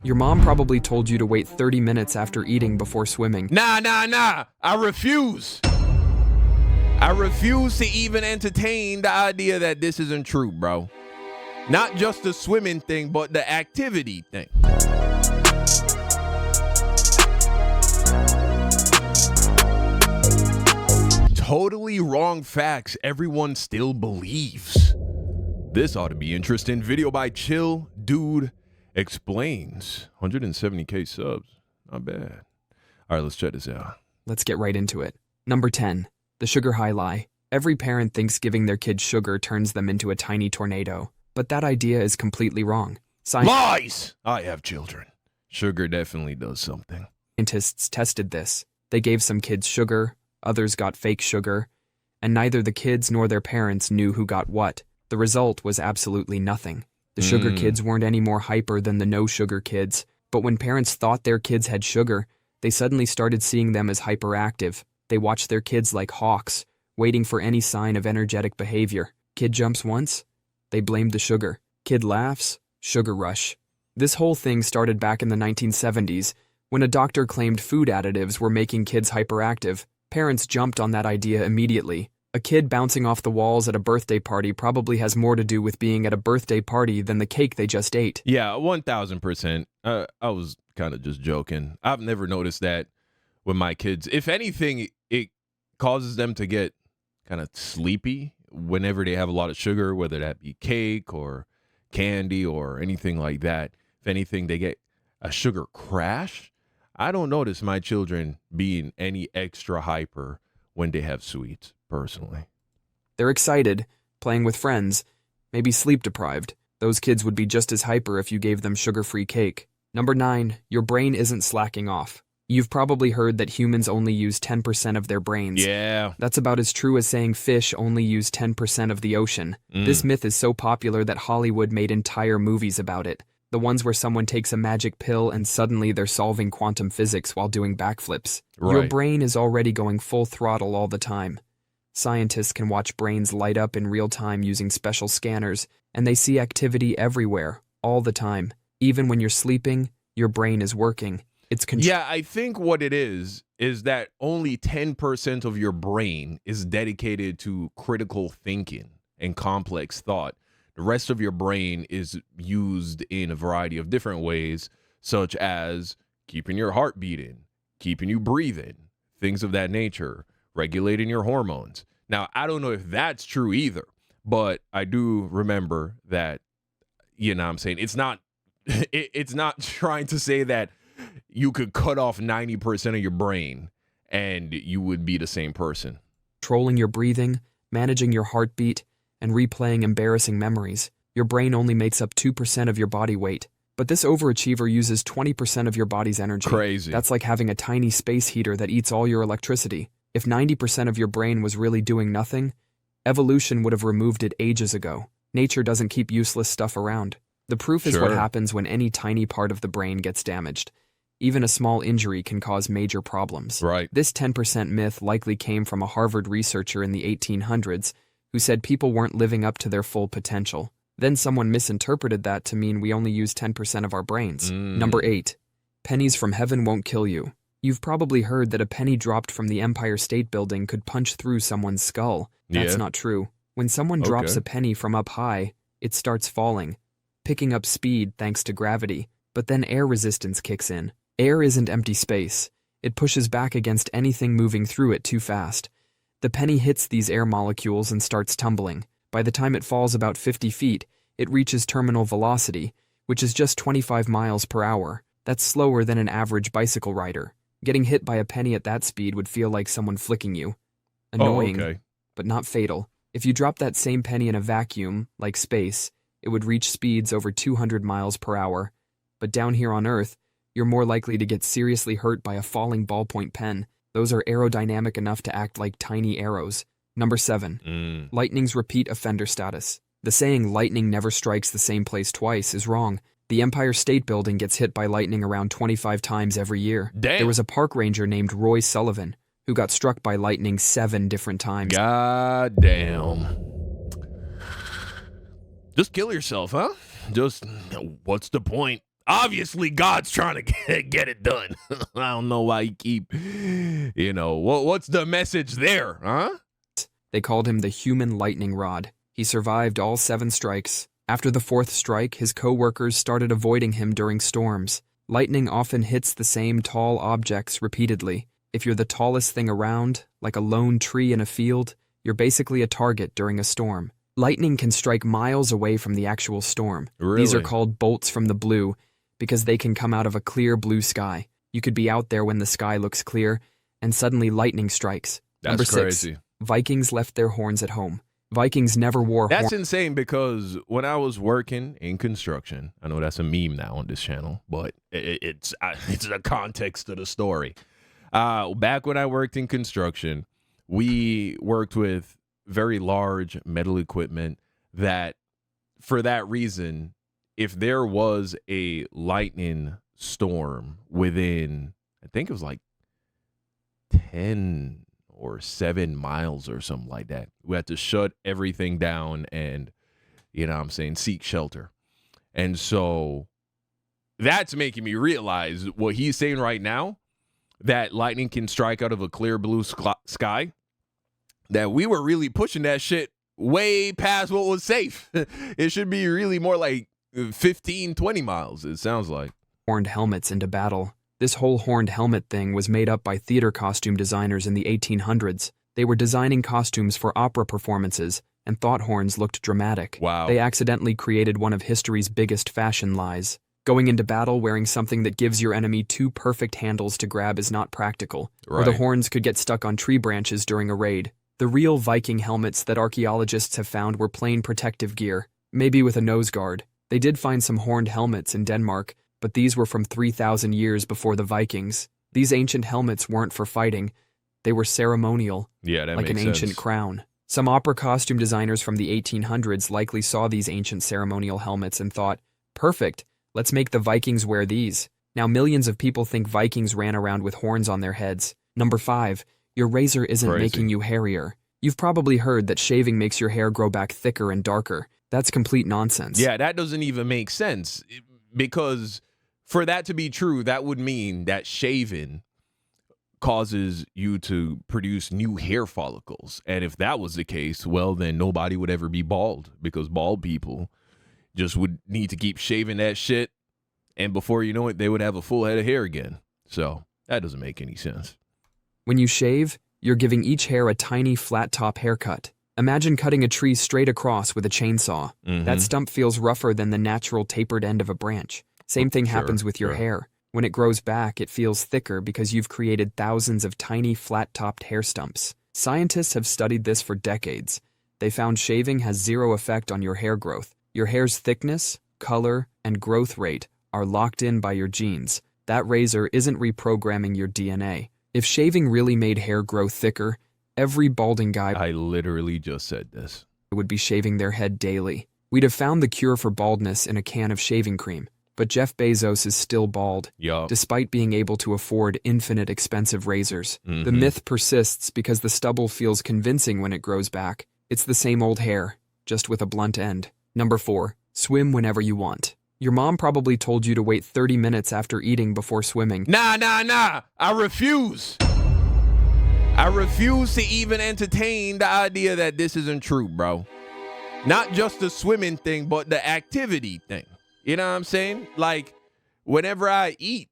Your mom probably told you to wait 30 minutes after eating before swimming. Nah. I refuse. I refuse to even entertain the idea that this isn't true, bro. Not just the swimming thing, but the activity thing. Totally wrong facts everyone still believes. This ought to be interesting. Video by Chill Dude Explains. 170K subs. Not bad. All right, let's check this out. Let's get right into it. Number 10. The sugar high lie. Every parent thinks giving their kids sugar turns them into a tiny tornado. But that idea is completely wrong. Lies! I have children. Sugar definitely does something. Scientists tested this. They gave some kids sugar, others got fake sugar, and neither the kids nor their parents knew who got what. The result was absolutely nothing. The sugar kids weren't any more hyper than the no-sugar kids, but when parents thought their kids had sugar, they suddenly started seeing them as hyperactive. They watched their kids like hawks, waiting for any sign of energetic behavior. Kid jumps once? They blamed the sugar. Kid laughs? Sugar rush. This whole thing started back in the 1970s, when a doctor claimed food additives were making kids hyperactive. Parents jumped on that idea immediately. A kid bouncing off the walls at a birthday party probably has more to do with being at a birthday party than the cake they just ate. Yeah, 1,000%. I was kind of just joking. I've never noticed that with my kids. If anything, it causes them to get kind of sleepy whenever they have a lot of sugar, whether that be cake or candy or anything like that. If anything, they get a sugar crash. I don't notice my children being any extra hyper when they have sweets, personally. They're excited, playing with friends, maybe sleep-deprived. Those kids would be just as hyper if you gave them sugar-free cake. Number 9, your brain isn't slacking off. You've probably heard that humans only use 10% of their brains. Yeah. That's about as true as saying fish only use 10% of the ocean. This myth is so popular that Hollywood made entire movies about it. The ones where someone takes a magic pill and suddenly they're solving quantum physics while doing backflips. Right. Your brain is already going full throttle all the time. Scientists can watch brains light up in real time using special scanners, and they see activity everywhere, all the time. Even when you're sleeping, your brain is working. Yeah, I think what it is that only 10% of your brain is dedicated to critical thinking and complex thought. The rest of your brain is used in a variety of different ways, such as keeping your heart beating, keeping you breathing, things of that nature, regulating your hormones. Now, I don't know if that's true either, but I do remember that, you know what I'm saying? It's not trying to say that you could cut off 90% of your brain and you would be the same person. Controlling your breathing, managing your heartbeat, and replaying embarrassing memories. Your brain only makes up 2% of your body weight, but this overachiever uses 20% of your body's energy. Crazy. That's like having a tiny space heater that eats all your electricity. If 90% of your brain was really doing nothing, evolution would have removed it ages ago. Nature doesn't keep useless stuff around. The proof is what happens when any tiny part of the brain gets damaged. Even a small injury can cause major problems. Right. This 10% myth likely came from a Harvard researcher in the 1800s who said people weren't living up to their full potential. Then someone misinterpreted that to mean we only use 10% of our brains. Number 8. Pennies from heaven won't kill you. You've probably heard that a penny dropped from the Empire State Building could punch through someone's skull. That's not true. When someone drops a penny from up high, it starts falling, picking up speed thanks to gravity, but then air resistance kicks in. Air isn't empty space. It pushes back against anything moving through it too fast. The penny hits these air molecules and starts tumbling. By the time it falls about 50 feet, it reaches terminal velocity, which is just 25 miles per hour. That's slower than an average bicycle rider. Getting hit by a penny at that speed would feel like someone flicking you. Annoying, but not fatal. If you drop that same penny in a vacuum, like space, it would reach speeds over 200 miles per hour. But down here on Earth, you're more likely to get seriously hurt by a falling ballpoint pen. Those are aerodynamic enough to act like tiny arrows. Number 7. Lightning's repeat offender status. The saying lightning never strikes the same place twice is wrong. The Empire State Building gets hit by lightning around 25 times every year. Damn. There was a park ranger named Roy Sullivan who got struck by lightning 7 different times. God damn. Just kill yourself, huh? Just, what's the point? Obviously, God's trying to get it done. I don't know why he keep, what's the message there, huh? They called him the human lightning rod. He survived all 7 strikes. After the 4th strike, his co-workers started avoiding him during storms. Lightning often hits the same tall objects repeatedly. If you're the tallest thing around, like a lone tree in a field, you're basically a target during a storm. Lightning can strike miles away from the actual storm. Really? These are called bolts from the blue because they can come out of a clear blue sky. You could be out there when the sky looks clear, and suddenly lightning strikes. That's Number 6, crazy. Vikings left their horns at home. Vikings never wore horns. That's insane because when I was working in construction, I know that's a meme now on this channel, but it's the context of the story. Back when I worked in construction, we worked with very large metal equipment that, for that reason, if there was a lightning storm within, I think it was like 10 or 7 miles or something like that, we had to shut everything down and, seek shelter. And so that's making me realize what he's saying right now, that lightning can strike out of a clear blue sky, that we were really pushing that shit way past what was safe. It should be really more like 15, 20 miles, it sounds like. Horned helmets into battle. This whole horned helmet thing was made up by theater costume designers in the 1800s. They were designing costumes for opera performances and thought horns looked dramatic. Wow. They accidentally created one of history's biggest fashion lies. Going into battle wearing something that gives your enemy 2 perfect handles to grab is not practical, or the horns could get stuck on tree branches during a raid. The real Viking helmets that archaeologists have found were plain protective gear, maybe with a nose guard. They did find some horned helmets in Denmark, but these were from 3,000 years before the Vikings. These ancient helmets weren't for fighting. They were ceremonial, like an ancient crown. Some opera costume designers from the 1800s likely saw these ancient ceremonial helmets and thought, perfect, let's make the Vikings wear these. Now millions of people think Vikings ran around with horns on their heads. Number 5, your razor isn't making you hairier. You've probably heard that shaving makes your hair grow back thicker and darker. That's complete nonsense. Yeah, that doesn't even make sense, because for that to be true, that would mean that shaving causes you to produce new hair follicles. And if that was the case, well, then nobody would ever be bald, because bald people just would need to keep shaving that shit. And before you know it, they would have a full head of hair again. So that doesn't make any sense. When you shave, you're giving each hair a tiny flat top haircut. Imagine cutting a tree straight across with a chainsaw. That stump feels rougher than the natural tapered end of a branch. Same thing happens with your hair. When it grows back, it feels thicker because you've created thousands of tiny flat-topped hair stumps. Scientists have studied this for decades. They found shaving has 0 effect on your hair growth. Your hair's thickness, color, and growth rate are locked in by your genes. That razor isn't reprogramming your DNA. If shaving really made hair grow thicker, every balding guy I literally just said this. would be shaving their head daily. We'd have found the cure for baldness in a can of shaving cream. But Jeff Bezos is still bald, despite being able to afford infinite expensive razors. The myth persists because the stubble feels convincing when it grows back. It's the same old hair, just with a blunt end. Number 4, swim whenever you want. Your mom probably told you to wait 30 minutes after eating before swimming. Nah. I refuse. I refuse to even entertain the idea that this isn't true, bro. Not just the swimming thing, but the activity thing. You know what I'm saying? Like, whenever I eat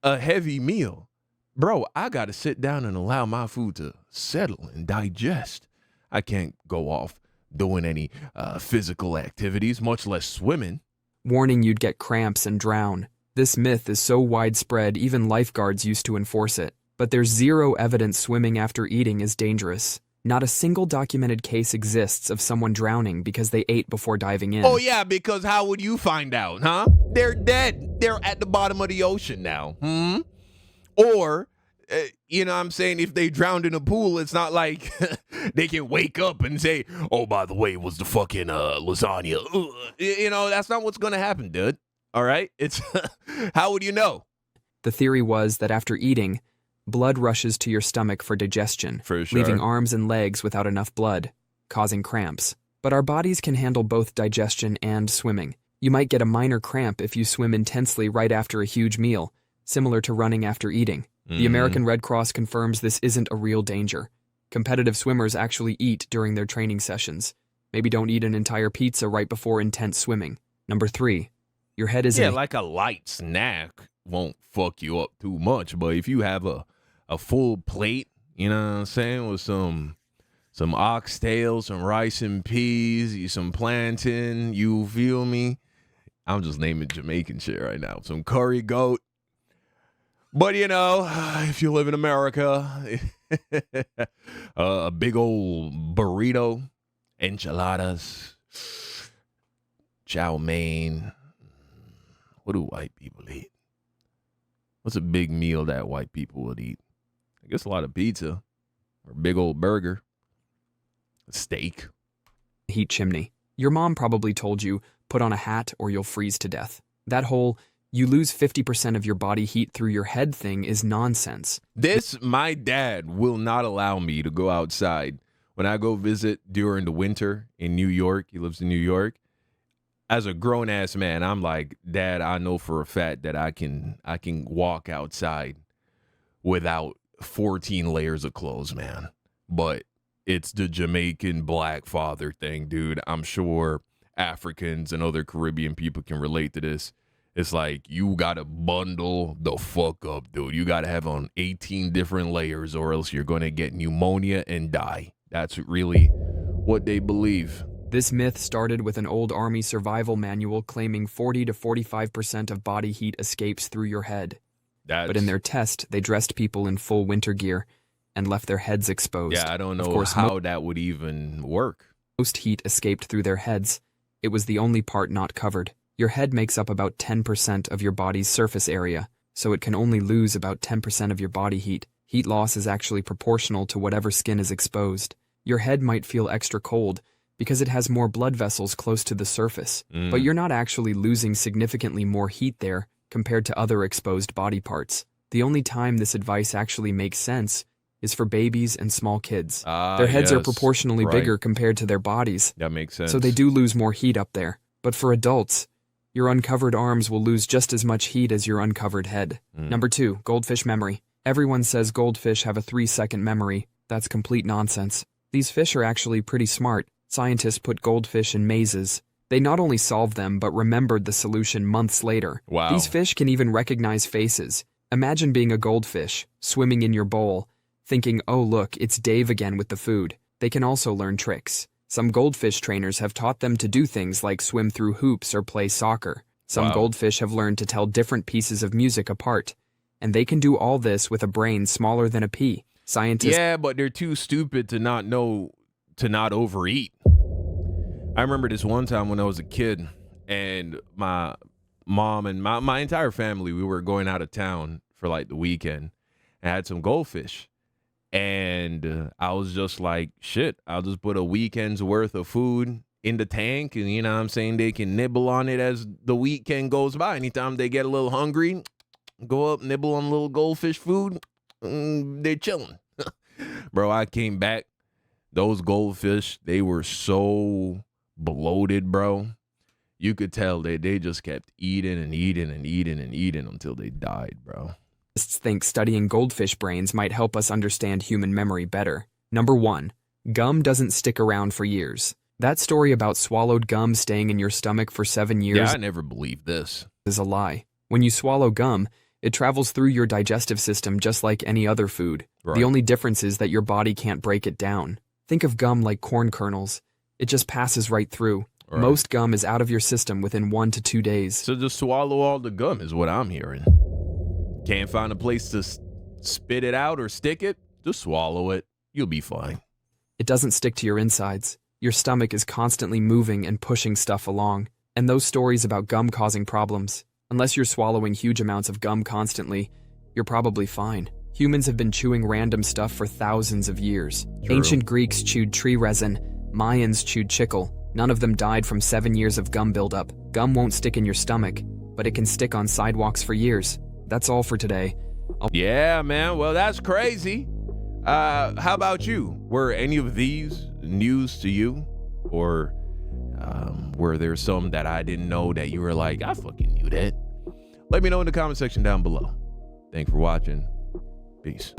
a heavy meal, bro, I got to sit down and allow my food to settle and digest. I can't go off doing any physical activities, much less swimming. Warning, you'd get cramps and drown. This myth is so widespread, even lifeguards used to enforce it. But there's 0 evidence swimming after eating is dangerous. Not a single documented case exists of someone drowning because they ate before diving in. Oh, yeah, because how would you find out, huh? They're dead. They're at the bottom of the ocean now. Or, you know what I'm saying, if they drowned in a pool, it's not like they can wake up and say, oh, by the way, it was the fucking lasagna. You know, that's not what's going to happen, dude. All right? It's how would you know? The theory was that after eating, blood rushes to your stomach for digestion, leaving arms and legs without enough blood, causing cramps. But our bodies can handle both digestion and swimming. You might get a minor cramp if you swim intensely right after a huge meal, similar to running after eating. The American Red Cross confirms this isn't a real danger. Competitive swimmers actually eat during their training sessions. Maybe don't eat an entire pizza right before intense swimming. Number 3, your head is like a light snack won't fuck you up too much, but if you have a full plate, you know what I'm saying, with some oxtail, some rice and peas, some plantain, you feel me? I'm just naming Jamaican shit right now. Some curry goat. But, you know, if you live in America, a big old burrito, enchiladas, chow mein. What do white people eat? What's a big meal that white people would eat? I guess a lot of pizza or a big old burger, a steak. heat chimney. Your mom probably told you, put on a hat or you'll freeze to death. That whole, you lose 50% of your body heat through your head thing is nonsense. My dad will not allow me to go outside when I go visit during the winter in New York. He lives in New York. As a grown-ass man, I'm like, Dad, I know for a fact that I can walk outside without 14 layers of clothes, man. But it's the Jamaican black father thing, dude. I'm sure Africans and other Caribbean people can relate to this. It's like, you got to bundle the fuck up, dude. You got to have on 18 different layers or else you're going to get pneumonia and die. That's really what they believe. This myth started with an old army survival manual claiming 40 to 45% of body heat escapes through your head. But in their test, they dressed people in full winter gear and left their heads exposed. Yeah, I don't know how that would even work. Most heat escaped through their heads. It was the only part not covered. Your head makes up about 10% of your body's surface area, so it can only lose about 10% of your body heat. Heat loss is actually proportional to whatever skin is exposed. Your head might feel extra cold because it has more blood vessels close to the surface, but you're not actually losing significantly more heat there compared to other exposed body parts. The only time this advice actually makes sense is for babies and small kids. Their heads are proportionally bigger compared to their bodies. That makes sense. So they do lose more heat up there. But for adults, your uncovered arms will lose just as much heat as your uncovered head. Number 2, goldfish memory. Everyone says goldfish have a 3-second memory. That's complete nonsense. These fish are actually pretty smart. Scientists put goldfish in mazes. They not only solved them, but remembered the solution months later. Wow. These fish can even recognize faces. Imagine being a goldfish, swimming in your bowl, thinking, oh look, it's Dave again with the food. They can also learn tricks. Some goldfish trainers have taught them to do things like swim through hoops or play soccer. Some goldfish have learned to tell different pieces of music apart. And they can do all this with a brain smaller than a pea. Scientists... Yeah, but they're too stupid to not know to not overeat. I remember this one time when I was a kid and my mom and my entire family, we were going out of town for like the weekend. I had some goldfish. And I was just like, shit, I'll just put a weekend's worth of food in the tank. And, you know what I'm saying, they can nibble on it as the weekend goes by. Anytime they get a little hungry, go up, nibble on a little goldfish food. They're chilling. Bro, I came back. Those goldfish, they were so bloated, bro. You could tell they just kept eating and eating and eating and eating until they died, bro. Think studying goldfish brains might help us understand human memory better. Number 1, gum doesn't stick around for years. That story about swallowed gum staying in your stomach for 7 years I never believed this. Is a lie. When you swallow gum, it travels through your digestive system just like any other food. Right. The only difference is that your body can't break it down. Think of gum like corn kernels. It just passes right through. Right. Most gum is out of your system within 1 to 2 days. So just swallow all the gum is what I'm hearing. Can't find a place to spit it out or stick it? Just swallow it. You'll be fine. It doesn't stick to your insides. Your stomach is constantly moving and pushing stuff along. And those stories about gum causing problems, unless you're swallowing huge amounts of gum constantly, you're probably fine. Humans have been chewing random stuff for thousands of years. True. Ancient Greeks chewed tree resin. Mayans chewed chicle. None of them died from 7 years of gum buildup. Gum won't stick in your stomach, but it can stick on sidewalks for years. That's all for today. Yeah, man. Well, that's crazy. How about you? Were any of these news to you? Or Were there some that I didn't know that you were like, I fucking knew that? Let me know in the comment section down below. Thanks for watching. Peace.